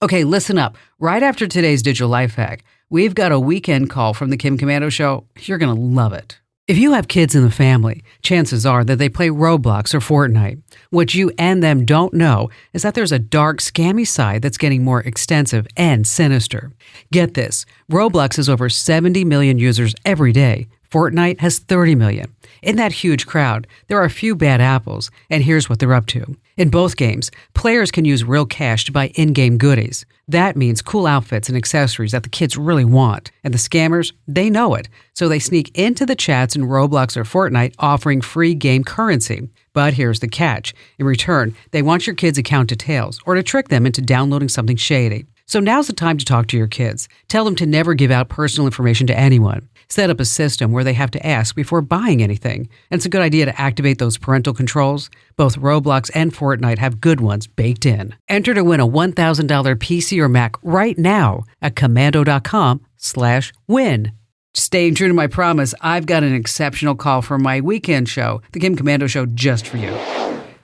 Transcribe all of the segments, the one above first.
Okay, listen up. Right after today's digital life hack, we've got a weekend call from the Kim Commando Show. You're going to love it. If you have kids in the family, chances are that they play Roblox or Fortnite. What you and them don't know is that there's a dark, scammy side that's getting more extensive and sinister. Get this, Roblox has over 70 million users every day. Fortnite has 30 million. In that huge crowd, there are a few bad apples, and here's what they're up to. In both games, players can use real cash to buy in-game goodies. That means cool outfits and accessories that the kids really want. And the scammers, they know it, so they sneak into the chats in Roblox or Fortnite offering free game currency. But here's the catch. In return, they want your kids' account details or to trick them into downloading something shady. So now's the time to talk to your kids. Tell them to never give out personal information to anyone. Set up a system where they have to ask before buying anything. And it's a good idea to activate those parental controls. Both Roblox and Fortnite have good ones baked in. Enter to win a $1,000 PC or Mac right now at commando.com/win. Staying true to my promise, I've got an exceptional call for my weekend show, the Kim Commando Show, just for you.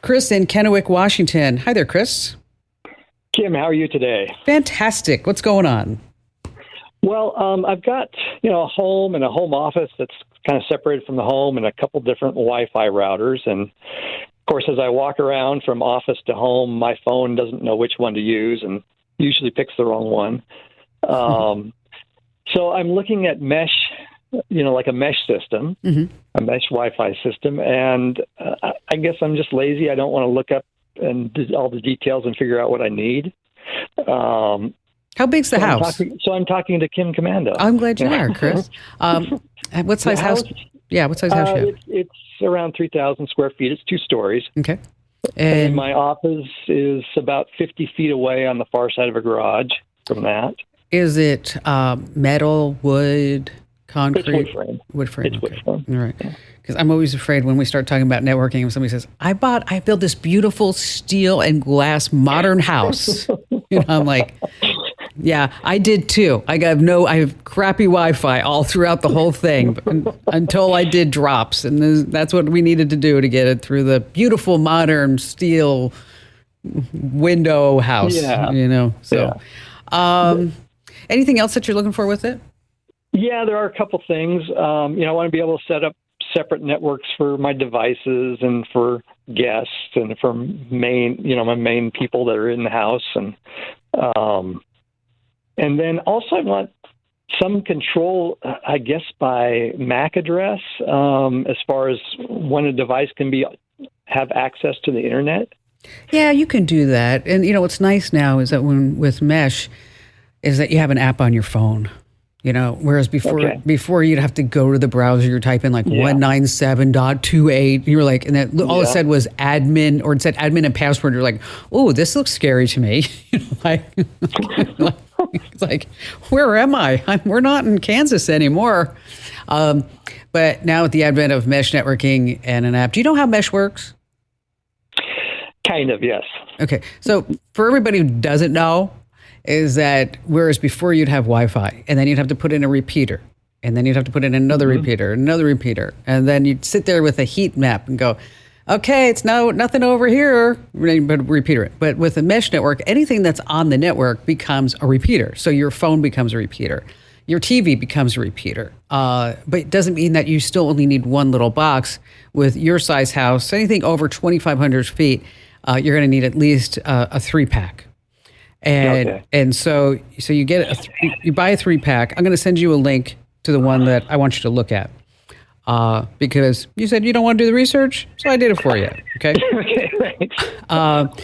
Chris in Kennewick, Washington. Hi there, Chris. Kim, how are you today? Fantastic. What's going on? Well, I've got, a home and a home office that's kind of separated from the home and a couple different Wi-Fi routers. And, of course, as I walk around from office to home, my phone doesn't know which one to use and usually picks the wrong one. So I'm looking at mesh, like a mesh system, a mesh Wi-Fi system. And I guess I'm just lazy. I don't want to look up and do all the details and figure out what I need. How big's the house? I'm talking to Kim Commando. I'm glad you are, Chris. What size house? Yeah, what size house you have? It's around 3,000 square feet. It's 2 stories. Okay. And my office is about 50 feet away on the far side of a garage from that. Is it metal, wood, concrete? It's wood frame. Wood frame. It's okay. wood frame. All right. Because I'm always afraid when we start talking about networking and somebody says, I built this beautiful steel and glass modern house. I'm like, yeah, I did too. I have crappy Wi-Fi all throughout the whole thing until I did drops. And that's what we needed to do to get it through the beautiful modern steel window house, So, anything else that you're looking for with it? Yeah, there are a couple things. I want to be able to set up separate networks for my devices and for guests and for my main people that are in the house. And then also I want some control, I guess, by MAC address as far as when a device can have access to the internet. Yeah, you can do that. And, what's nice now is that with Mesh is that you have an app on your phone. Whereas before you'd have to go to the browser, you're typing like 197.28. You were like, and then all it said was admin, or it said admin and password. You're like, oh, this looks scary to me. It's like, where am I? We're not in Kansas anymore. But now with the advent of mesh networking and an app, do you know how Mesh works? Kind of, yes. Okay. So for everybody who doesn't know, is that whereas before you'd have Wi-Fi and then you'd have to put in a repeater and then you'd have to put in another repeater, and then you'd sit there with a heat map and go, okay, it's nothing over here, but repeater it. But with a mesh network, anything that's on the network becomes a repeater. So your phone becomes a repeater. Your TV becomes a repeater. But it doesn't mean that you still only need one little box. With your size house, anything over 2,500 feet, you're going to need at least a 3-pack. And so you get you buy a 3-pack. I'm going to send you a link to the one that I want you to look at because you said you don't want to do the research, so I did it for you. Okay. Okay. Thanks.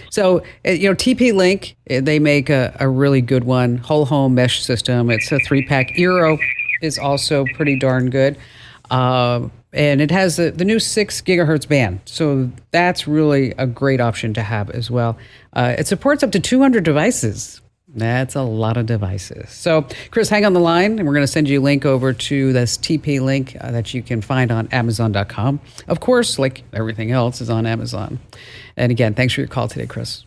So TP-Link, they make a really good one, whole home mesh system. It's a 3-pack. Eero is also pretty darn good. And it has the new 6 gigahertz band. So that's really a great option to have as well. It supports up to 200 devices. That's a lot of devices. So, Chris, hang on the line, and we're going to send you a link over to this TP-Link that you can find on Amazon.com. Of course, like everything else is on Amazon. And again, thanks for your call today, Chris.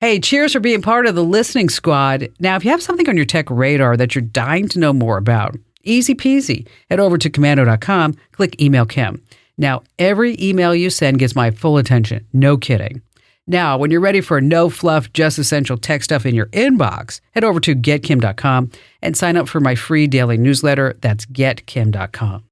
Hey, cheers for being part of the listening squad. Now, if you have something on your tech radar that you're dying to know more about, easy peasy. Head over to commando.com, click Email Kim. Now, every email you send gets my full attention. No kidding. Now, when you're ready for no fluff, just essential tech stuff in your inbox, head over to getkim.com and sign up for my free daily newsletter. That's getkim.com.